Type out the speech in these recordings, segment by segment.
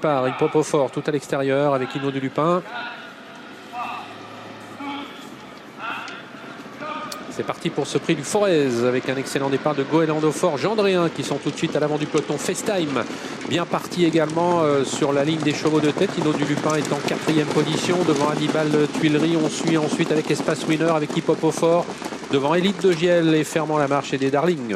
Par Hippopo tout à l'extérieur avec Hino du Lupin. C'est parti pour ce prix du Forez avec un excellent départ de Goéland Fort, Gendréen qui sont tout de suite à l'avant du peloton. FaceTime bien parti également sur la ligne des chevaux de tête. Hino du Lupin est en 4e position devant Hannibal Tuileries. On suit ensuite avec Espace Winner avec Hippopo Fort devant Élite de Giel et fermant la marche et des Darling.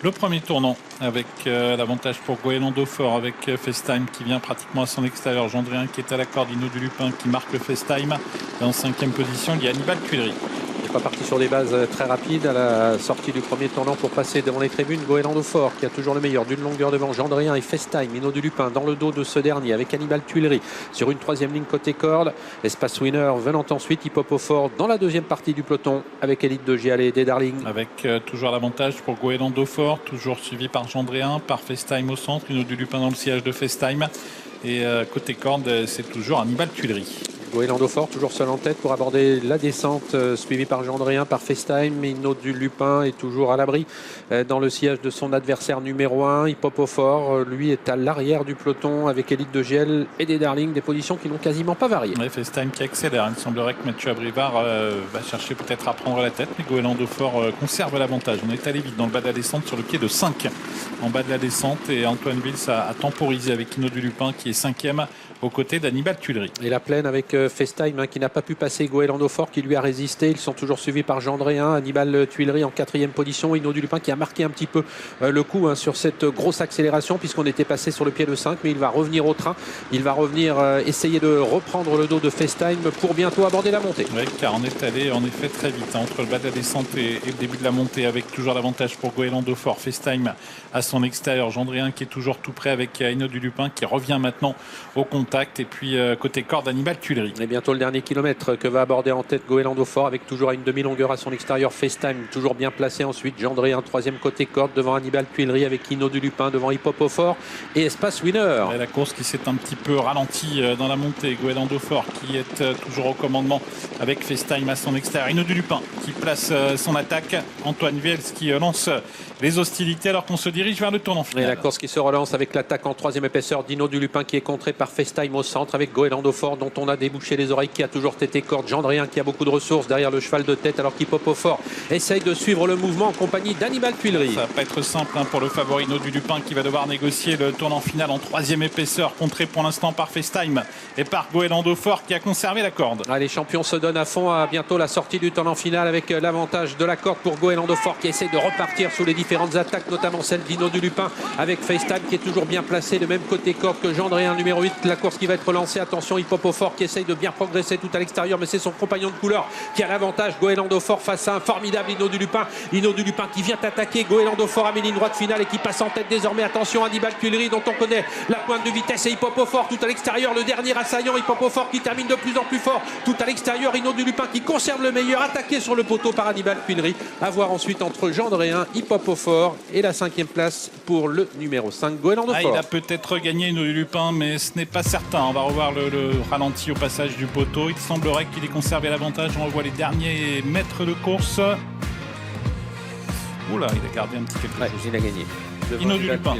Le premier tournant avec l'avantage pour Goéland Fort avec FaceTime qui vient pratiquement à son extérieur. Gendréen qui est à la corde, Hino du Lupin qui marque le FaceTime. Et en 5e position, il y a Hannibal Tuileries. Il n'est pas parti sur des bases très rapides à la sortie du premier tournant pour passer devant les tribunes. Goéland Fort qui a toujours le meilleur d'une longueur devant Gendréen et FaceTime. Hino du Lupin dans le dos de ce dernier avec Hannibal Tuileries sur une 3e ligne côté corde. Espace Winner venant ensuite. Hippopo Fort dans la 2e partie du peloton avec Élite de Giel et des Darling. Avec toujours l'avantage pour Goéland Fort, toujours suivi par Gendréen, par FaceTime au centre. Hino du Lupin dans le sillage de FaceTime. Et côté corde, c'est toujours Hannibal Tuileries. Goéland Fort toujours seul en tête pour aborder la descente, suivi par Gendréen, par FaceTime. Hino du Lupin est toujours à l'abri dans le sillage de son adversaire numéro 1. Hippopo Fort, lui, est à l'arrière du peloton avec Élite de Giel et des Darling, des positions qui n'ont quasiment pas varié. Ouais, FaceTime qui accélère. Il semblerait que Mathieu Abrivard va chercher peut-être à prendre la tête, mais Goéland Fort conserve l'avantage. On est allé vite dans le bas de la descente sur le pied de 5 en bas de la descente et Antoine Vils a temporisé avec Hino du Lupin qui est 5e aux côtés d'Hannibal Tuileries. Et la plaine avec FaceTime qui n'a pas pu passer Goéland Fort qui lui a résisté. Ils sont toujours suivis par Gendréen, Hannibal Tuileries en 4e position. Hino du Lupin qui a marqué un petit peu le coup sur cette grosse accélération puisqu'on était passé sur le pied de 5, mais il va revenir au train. Il va revenir essayer de reprendre le dos de FaceTime pour bientôt aborder la montée. Oui, car on est allé en effet très vite entre le bas de la descente et le début de la montée avec toujours l'avantage pour Goéland Fort. FaceTime à son extérieur. Gendréen qui est toujours tout près avec Hino du Lupin qui revient maintenant au contact. Et puis côté corde, Hannibal Tuileries. Et bientôt le dernier kilomètre que va aborder en tête Goéland Fort avec toujours à une demi-longueur à son extérieur. FaceTime toujours bien placé ensuite. Gendréen 3e côté corde devant Hannibal Tuileries avec Hino du Lupin devant Hippopo Fort et Espace Winner. Et la course qui s'est un petit peu ralentie dans la montée. Goéland Fort qui est toujours au commandement avec FaceTime à son extérieur. Hino du Lupin qui place son attaque. Antoine Vils qui lance les hostilités alors qu'on se dirige vers le tournant final. Et la course qui se relance avec l'attaque en 3e épaisseur d'Hino du Lupin qui est contré par FaceTime au centre avec Goéland Fort dont on a débouché les oreilles qui a toujours tété corde. Gendréen qui a beaucoup de ressources derrière le cheval de tête alors qu'Hippopo Fort essaye de suivre le mouvement en compagnie d'Hannibal Tuileries. Ça va pas être simple pour le favori Hino du Lupin qui va devoir négocier le tournant final en 3e épaisseur, contré pour l'instant par FaceTime et par Goéland Fort qui a conservé la corde. Les champions se donnent à fond à bientôt la sortie du tournant final avec l'avantage de la corde pour Goéland Fort qui essaie de repartir sous les différentes attaques, notamment celle d'Hino du Lupin avec FaceTime qui est toujours bien placé de même côté corde que Gendréen numéro 8. La course qui va être relancée, attention Hippopo Fort qui essaye de bien progresser tout à l'extérieur, mais c'est son compagnon de couleur qui a l'avantage. Goéland Fort face à un formidable Hino du Lupin. Hino du Lupin qui vient attaquer Goéland Fort à mi-ligne droite finale et qui passe en tête désormais. Attention Hannibal Tuileries dont on connaît la pointe de vitesse et Hippopo Fort tout à l'extérieur, le dernier assaillant. Hippopo Fort qui termine de plus en plus fort tout à l'extérieur. Hino du Lupin qui conserve le meilleur, attaqué sur le poteau par Hannibal Tuileries. À voir ensuite entre Gendréen, Hippopo Fort et la 5e place pour le numéro 5 Goéland Fort. Il a peut-être gagné Hino du Lupin, mais ce n'est pas certain. On va revoir le ralenti au passage du poteau. Il semblerait qu'il ait conservé l'avantage. On revoit les derniers mètres de course. Oula, il a gardé un petit quelque chose. Il a gagné. Hino du Lupin.